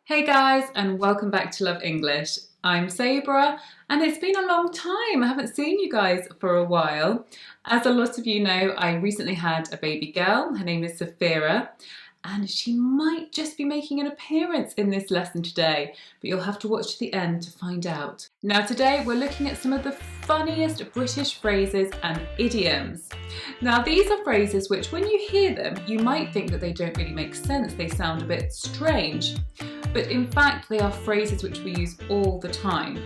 Hey guys, and welcome back to Love English. I'm Sabrah, and it's been a long time. I haven't seen you guys for a while. As a lot of you know, I recently had a baby girl. Her name is Sabrah, and she might just be making an appearance in this lesson today, but you'll have to watch to the end to find out. Now today we're looking at some of the funniest British phrases and idioms. Now these are phrases which when you hear them, you might think that they don't really make sense, they sound a bit strange. But in fact, they are phrases which we use all the time.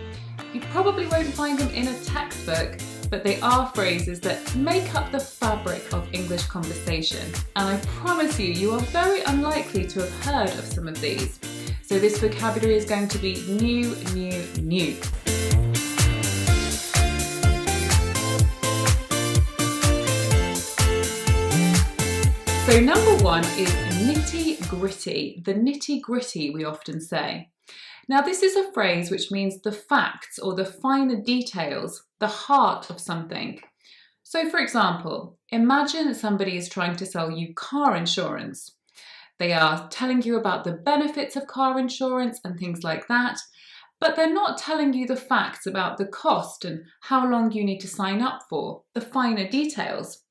You probably won't find them in a textbook, but they are phrases that make up the fabric of English conversation. And I promise you, you are very unlikely to have heard of some of these. So this vocabulary is going to be new. So number one is nitty gritty. The nitty gritty, we often say. Now this is a phrase which means the facts or the finer details, the heart of something. So for example, imagine somebody is trying to sell you car insurance. They are telling you about the benefits of car insurance and things like that, but they're not telling you the facts about the cost and how long you need to sign up for, the finer details.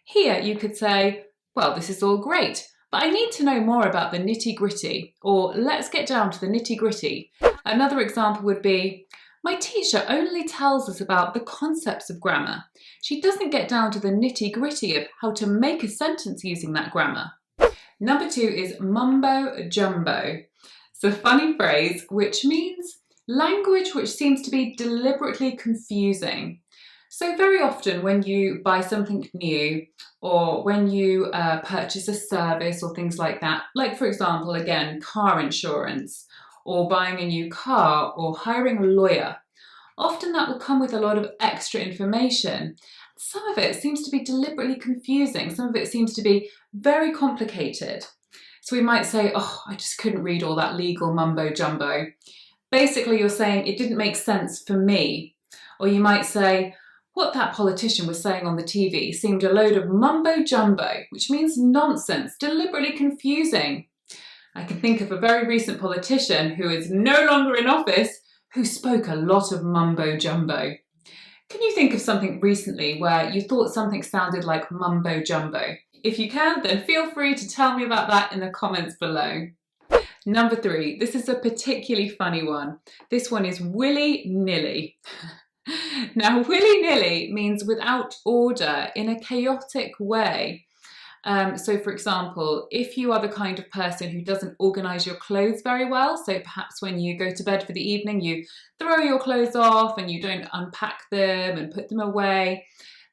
Here you could say, well, this is all great, but I need to know more about the nitty-gritty, or let's get down to the nitty-gritty. Another example would be, my teacher only tells us about the concepts of grammar. She doesn't get down to the nitty-gritty of how to make a sentence using that grammar. Number two is mumbo jumbo. It's a funny phrase which means language which seems to be deliberately confusing. So very often when you buy something new or when you purchase a service or things like that, like for example, again, car insurance or buying a new car or hiring a lawyer, often that will come with a lot of extra information. Some of it seems to be deliberately confusing. Some of it seems to be very complicated. So we might say, oh, I just couldn't read all that legal mumbo jumbo. Basically, you're saying it didn't make sense for me. Or you might say, what that politician was saying on the TV seemed a load of mumbo jumbo, which means nonsense, deliberately confusing. I can think of a very recent politician who is no longer in office who spoke a lot of mumbo jumbo. Can you think of something recently where you thought something sounded like mumbo jumbo? If you can, then feel free to tell me about that in the comments below. Number three, this is a particularly funny one. This one is willy-nilly. Now, willy-nilly means without order, in a chaotic way. So for example, if you are the kind of person who doesn't organise your clothes very well, so perhaps when you go to bed for the evening, you throw your clothes off and you don't unpack them and put them away,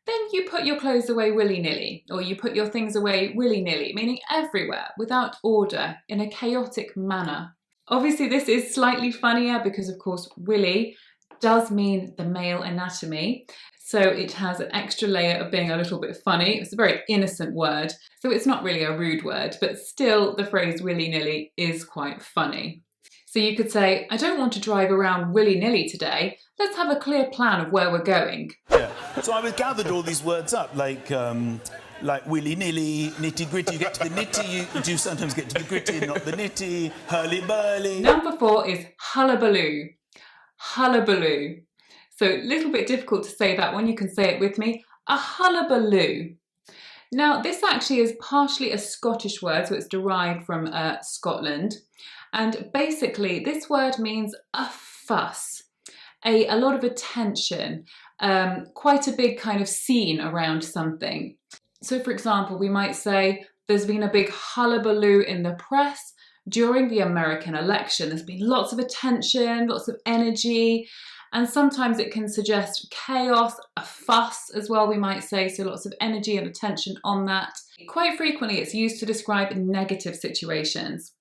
then you put your clothes away willy-nilly, or you put your things away willy-nilly, meaning everywhere, without order, in a chaotic manner. Obviously this is slightly funnier because of course willy does mean the male anatomy, so it has an extra layer of being a little bit funny. It's a very innocent word, so it's not really a rude word, but still the phrase willy-nilly is quite funny. So you could say, I don't want to drive around willy-nilly today, let's have a clear plan of where we're going. Yeah. So I gathered all these words up, like willy-nilly, nitty-gritty. You get to the nitty, you do sometimes get to the gritty and not the nitty, hurly-burly. Number four is hullabaloo. Hullabaloo. So a little bit difficult to say that one, you can say it with me. A hullabaloo. Now this actually is partially a Scottish word, so it's derived from Scotland. And basically this word means a fuss, a lot of attention, quite a big kind of scene around something. So for example, we might say there's been a big hullabaloo in the press during the American election. There's been lots of attention, lots of energy, and sometimes it can suggest chaos, a fuss as well, we might say, so lots of energy and attention on that. Quite frequently it's used to describe negative situations.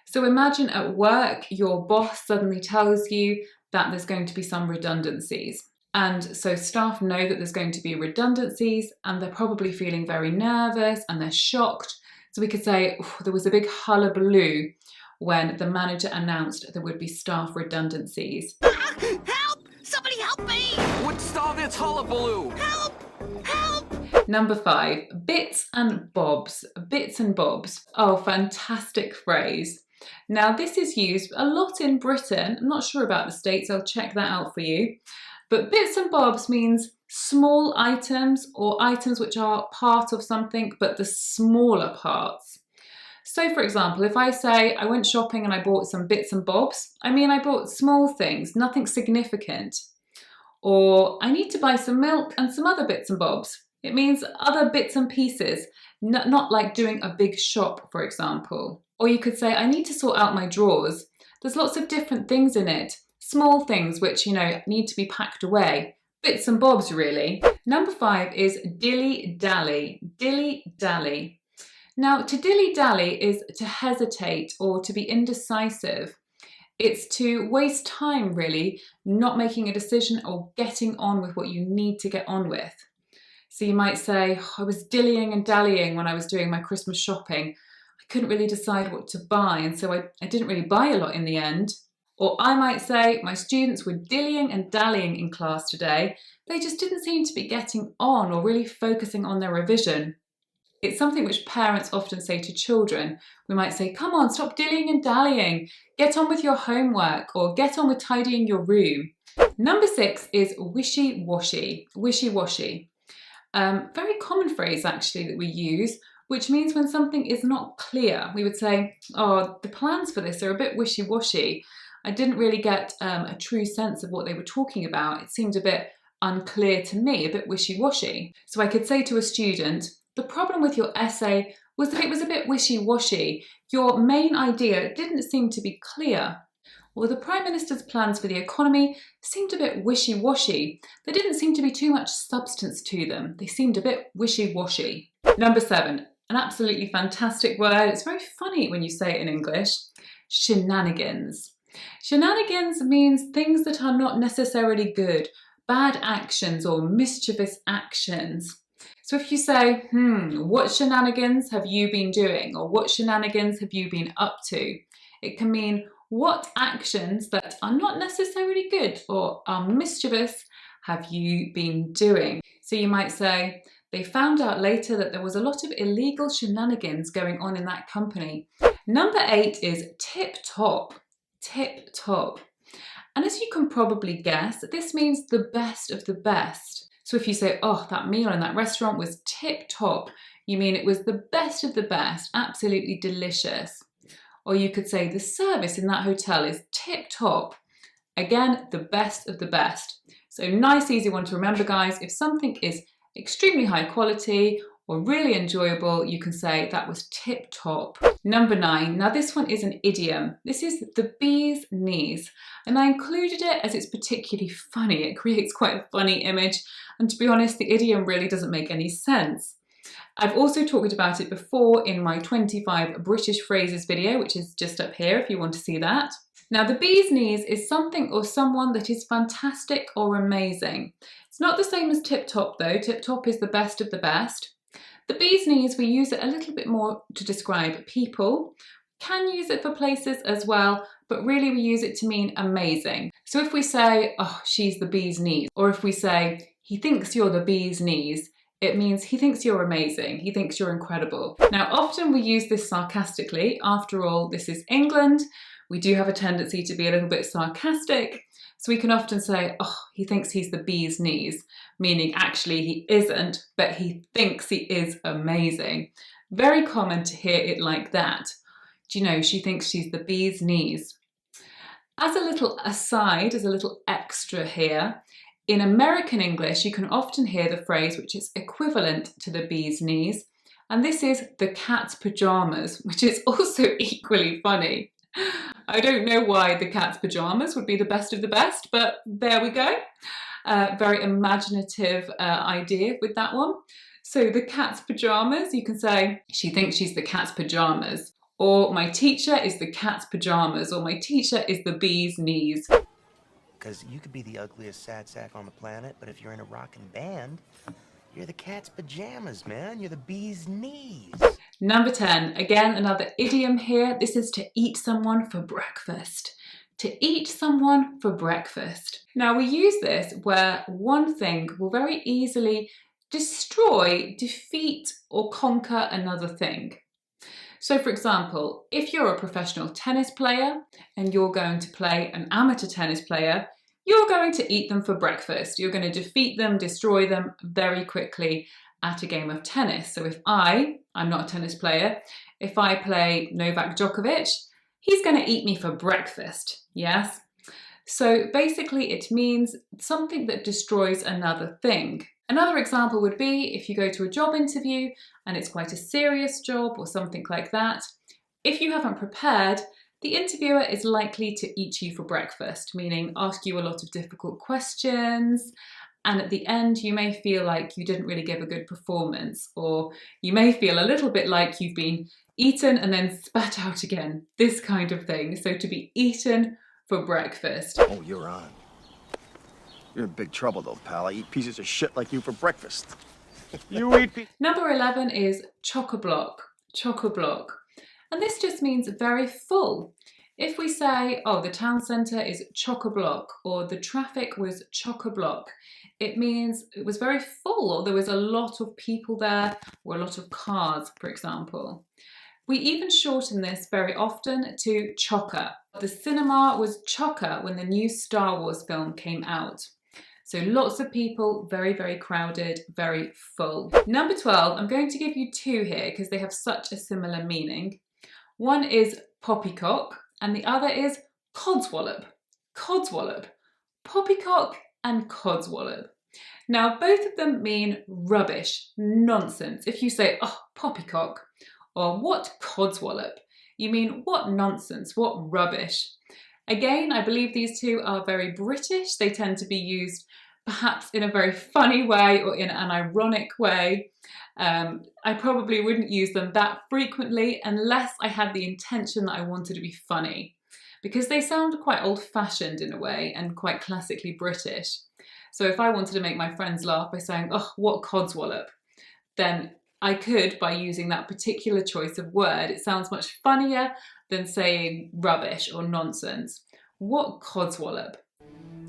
So imagine at work your boss suddenly tells you that there's going to be some redundancies. And so staff know that there's going to be redundancies and they're probably feeling very nervous and they're shocked. So we could say there was a big hullabaloo when the manager announced there would be staff redundancies. Help! Somebody help me! Would stop its hullabaloo! Help! Help! Number five, bits and bobs. Bits and bobs. Oh, fantastic phrase. Now this is used a lot in Britain. I'm not sure about the States, I'll check that out for you. But bits and bobs means small items or items which are part of something but the smaller parts. So for example, if I say I went shopping and I bought some bits and bobs, I mean I bought small things, nothing significant. Or I need to buy some milk and some other bits and bobs. It means other bits and pieces, not like doing a big shop, for example. Or you could say, I need to sort out my drawers. There's lots of different things in it. Small things which, need to be packed away. Bits and bobs, really. Number 5 is dilly-dally. Dilly-dally. Now, to dilly-dally is to hesitate or to be indecisive. It's to waste time, really, not making a decision or getting on with what you need to get on with. So you might say, I was dillying and dallying when I was doing my Christmas shopping. I couldn't really decide what to buy, and so I didn't really buy a lot in the end. Or I might say, my students were dillying and dallying in class today. They just didn't seem to be getting on or really focusing on their revision. It's something which parents often say to children. We might say, come on, stop dillying and dallying. Get on with your homework or get on with tidying your room. Number 6 is wishy-washy. Wishy-washy. Very common phrase actually that we use, which means when something is not clear. We would say, oh, the plans for this are a bit wishy-washy. I didn't really get a true sense of what they were talking about. It seemed a bit unclear to me, a bit wishy-washy. So I could say to a student, the problem with your essay was that it was a bit wishy-washy. Your main idea didn't seem to be clear. Or the Prime Minister's plans for the economy seemed a bit wishy-washy. There didn't seem to be too much substance to them. They seemed a bit wishy-washy. Number 7, an absolutely fantastic word. It's very funny when you say it in English. Shenanigans. Shenanigans means things that are not necessarily good, bad actions or mischievous actions. So if you say, what shenanigans have you been doing? Or what shenanigans have you been up to? It can mean what actions that are not necessarily good or are mischievous have you been doing? So you might say, they found out later that there was a lot of illegal shenanigans going on in that company. Number 8 is tip-top. Tip-top. And as you can probably guess, this means the best of the best. So if you say, oh, that meal in that restaurant was tip-top, you mean it was the best of the best, absolutely delicious. Or you could say the service in that hotel is tip-top. Again, the best of the best. So nice, easy one to remember, guys. If something is extremely high quality or really enjoyable, you can say that was tip-top. Number 9. Now this one is an idiom. This is the bee's knees. And I included it as it's particularly funny. It creates quite a funny image. And to be honest, the idiom really doesn't make any sense. I've also talked about it before in my 25 British phrases video, which is just up here if you want to see that. Now, the bee's knees is something or someone that is fantastic or amazing. It's not the same as tip-top though. Tip-top is the best of the best. The bee's knees, we use it a little bit more to describe people. Can use it for places as well, but really we use it to mean amazing. So if we say, oh, she's the bee's knees, or if we say, he thinks you're the bee's knees, it means he thinks you're amazing, he thinks you're incredible. Now, often we use this sarcastically. After all, this is England. We do have a tendency to be a little bit sarcastic. So we can often say, oh, he thinks he's the bee's knees, meaning actually he isn't, but he thinks he is amazing. Very common to hear it like that. Do you know, she thinks she's the bee's knees. As a little aside, as a little extra here, in American English, you can often hear the phrase which is equivalent to the bee's knees, and this is the cat's pajamas, which is also equally funny. I don't know why the cat's pajamas would be the best of the best, but there we go. Very imaginative idea with that one. So the cat's pajamas, you can say, she thinks she's the cat's pajamas, or my teacher is the cat's pajamas, or my teacher is the bee's knees. Because you could be the ugliest sad sack on the planet, but if you're in a rockin' band, you're the cat's pajamas, man. You're the bee's knees. Number 10, again, another idiom here. This is to eat someone for breakfast. To eat someone for breakfast. Now we use this where one thing will very easily destroy, defeat, or conquer another thing. So for example, if you're a professional tennis player and you're going to play an amateur tennis player, you're going to eat them for breakfast. You're going to defeat them, destroy them very quickly at a game of tennis. So if I'm not a tennis player, if I play Novak Djokovic, he's going to eat me for breakfast, yes? So basically it means something that destroys another thing. Another example would be if you go to a job interview and it's quite a serious job or something like that. If you haven't prepared, the interviewer is likely to eat you for breakfast, meaning ask you a lot of difficult questions, and at the end you may feel like you didn't really give a good performance, or you may feel a little bit like you've been eaten and then spat out again, this kind of thing. So to be eaten for breakfast. Oh, you're on. You're in big trouble though, pal. I eat pieces of shit like you for breakfast. You eat Number 11 is chock-a-block, chock-a-block. And this just means very full. If we say, oh, the town centre is chock-a-block, or the traffic was chock-a-block, it means it was very full, or there was a lot of people there, or a lot of cars, for example. We even shorten this very often to chocker. The cinema was chocker when the new Star Wars film came out. So lots of people, very, very crowded, very full. Number 12, I'm going to give you two here because they have such a similar meaning. One is poppycock and the other is codswallop. Codswallop. Poppycock and codswallop. Now both of them mean rubbish, nonsense. If you say, oh, poppycock, or what codswallop, you mean what nonsense, what rubbish. Again, I believe these two are very British. They tend to be used perhaps in a very funny way or in an ironic way. I probably wouldn't use them that frequently unless I had the intention that I wanted to be funny, because they sound quite old-fashioned in a way and quite classically British. So if I wanted to make my friends laugh by saying, oh, what codswallop, then I could by using that particular choice of word. It sounds much funnier than saying rubbish or nonsense. What codswallop?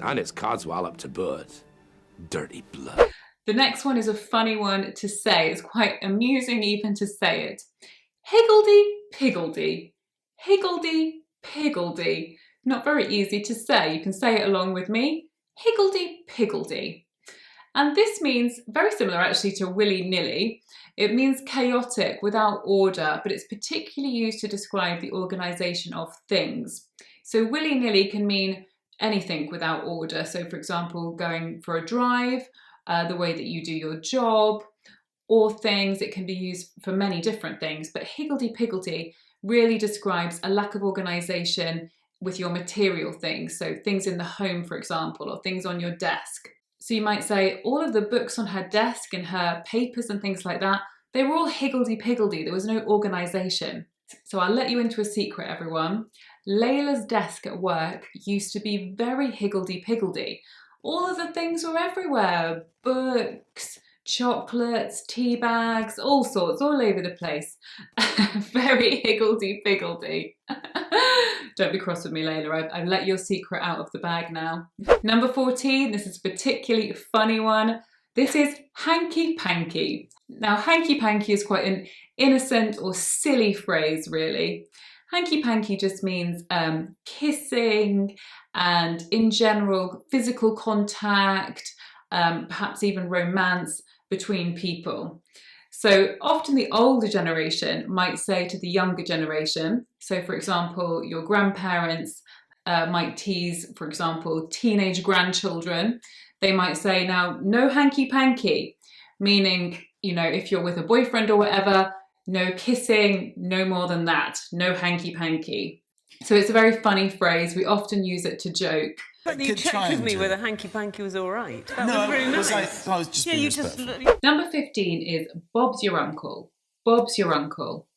And it's codswallop to birds. Dirty blood. The next one is a funny one to say. It's quite amusing even to say it. Higgledy-piggledy. Higgledy-piggledy. Not very easy to say. You can say it along with me. Higgledy-piggledy. And this means, very similar actually to willy-nilly, it means chaotic, without order, but it's particularly used to describe the organisation of things. So willy-nilly can mean anything without order. So for example, going for a drive, the way that you do your job, or things. It can be used for many different things, but higgledy-piggledy really describes a lack of organisation with your material things. So things in the home, for example, or things on your desk. So you might say all of the books on her desk and her papers and things like that, they were all higgledy-piggledy. There was no organisation. So I'll let you into a secret, everyone. Leila's desk at work used to be very higgledy-piggledy. All of the things were everywhere. Books, chocolates, tea bags, all sorts, all over the place. Very higgledy-piggledy. Don't be cross with me, Leila. I've let your secret out of the bag now. Number 14, this is a particularly funny one. This is hanky-panky. Now, hanky-panky is quite an innocent or silly phrase, really. Hanky-panky just means kissing and, in general, physical contact, perhaps even romance between people. So often the older generation might say to the younger generation, so for example, your grandparents might tease, for example, teenage grandchildren. They might say, now, no hanky-panky, meaning, you know, if you're with a boyfriend or whatever, no kissing, no more than that, no hanky-panky. So it's a very funny phrase. We often use it to joke. But you checked with me whether hanky-panky was all right. That No, was really nice. I was just being respectful. Number 15 is Bob's your uncle. Bob's your uncle.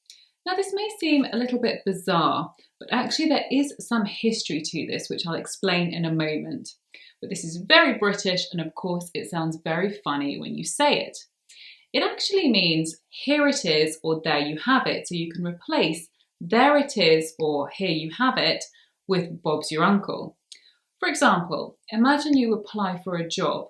Now this may seem a little bit bizarre, but actually there is some history to this, which I'll explain in a moment. But this is very British, and of course it sounds very funny when you say it. It actually means here it is or there you have it. So you can replace there it is or here you have it with Bob's your uncle. For example, imagine you apply for a job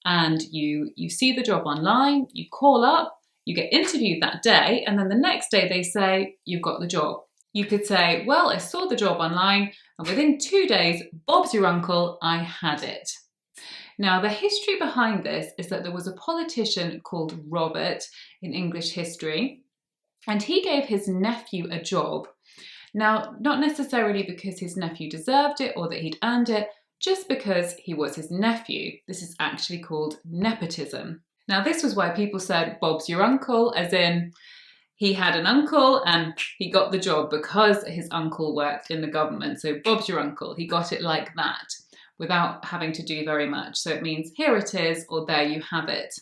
and you see the job online, you call up, You get interviewed that day, and then the next day they say, you've got the job. You could say, well, I saw the job online, and within 2 days, Bob's your uncle, I had it. Now, the history behind this is that there was a politician called Robert in English history, and he gave his nephew a job. Now, not necessarily because his nephew deserved it or that he'd earned it, just because he was his nephew. This is actually called nepotism. Now, this was why people said Bob's your uncle, as in he had an uncle and he got the job because his uncle worked in the government. So Bob's your uncle, he got it like that without having to do very much. So it means here it is, or there you have it.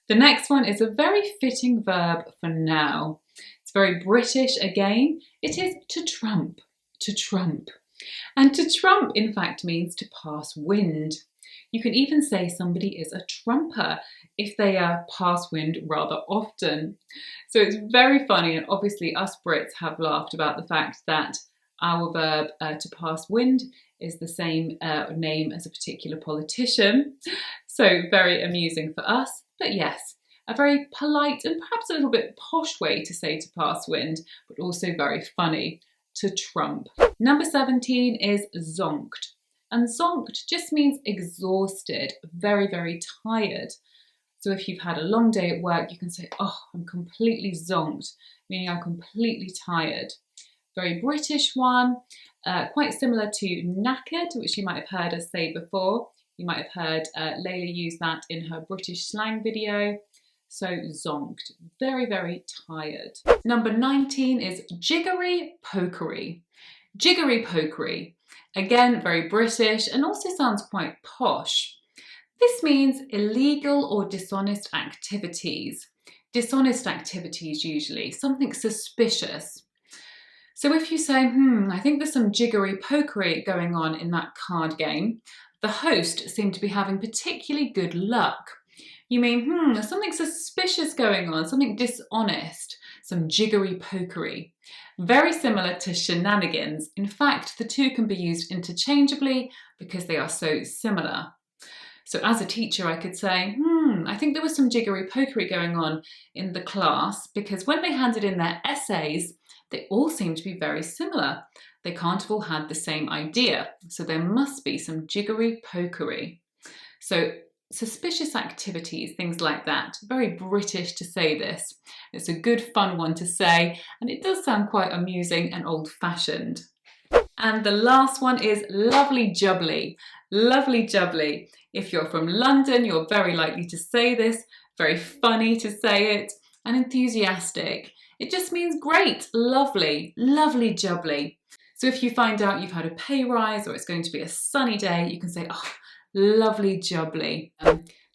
The next one is a very fitting verb for now. It's very British again. It is to trump, to trump. And to trump, in fact, means to pass wind. You can even say somebody is a trumper if they pass wind rather often. So it's very funny, and obviously us Brits have laughed about the fact that our verb to pass wind is the same name as a particular politician. So very amusing for us, but yes, a very polite and perhaps a little bit posh way to say to pass wind, but also very funny, to trump. Number 17 is zonked. And zonked just means exhausted, very, very tired. So if you've had a long day at work, you can say, oh, I'm completely zonked, meaning I'm completely tired. Very British one, quite similar to knackered, which you might have heard us say before. You might have heard Leila use that in her British slang video. So zonked, very, very tired. Number 19 is jiggery pokery. Jiggery pokery, again, very British and also sounds quite posh. This means illegal or dishonest activities. Dishonest activities usually, something suspicious. So if you say, I think there's some jiggery pokery going on in that card game, the host seemed to be having particularly good luck. You mean, there's something suspicious going on, something dishonest, some jiggery pokery. Very similar to shenanigans. In fact, the two can be used interchangeably because they are so similar. So as a teacher, I could say, I think there was some jiggery pokery going on in the class because when they handed in their essays, they all seem to be very similar. They can't have all had the same idea, so there must be some jiggery pokery. So suspicious activities, things like that. Very British to say this. It's a good fun one to say, and it does sound quite amusing and old-fashioned. And the last one is lovely jubbly. Lovely jubbly. If you're from London, you're very likely to say this. Very funny to say it, and enthusiastic. It just means great, lovely, lovely jubbly. So if you find out you've had a pay rise or it's going to be a sunny day, you can say, oh, lovely jubbly.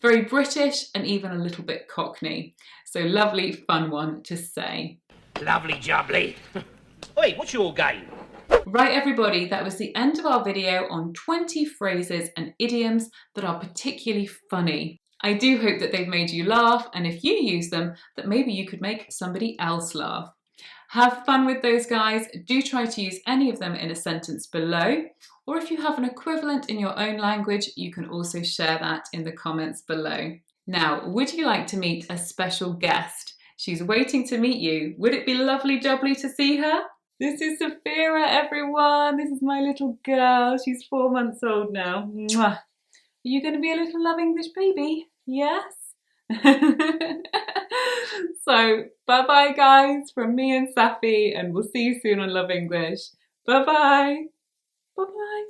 Very British and even a little bit Cockney. So lovely, fun one to say. Lovely jubbly. Oi, what's your game? Right everybody, that was the end of our video on 20 phrases and idioms that are particularly funny. I do hope that they've made you laugh, and if you use them, that maybe you could make somebody else laugh. Have fun with those guys. Do try to use any of them in a sentence below, or if you have an equivalent in your own language, you can also share that in the comments below. Now, would you like to meet a special guest? She's waiting to meet you. Would it be lovely jubbly to see her? This is Sabrah, everyone. This is my little girl. She's 4 months old now. Mwah. Are you going to be a little Love English baby? Yes? So, bye-bye guys from me and Safi, and we'll see you soon on Love English. Bye-bye. Bye-bye.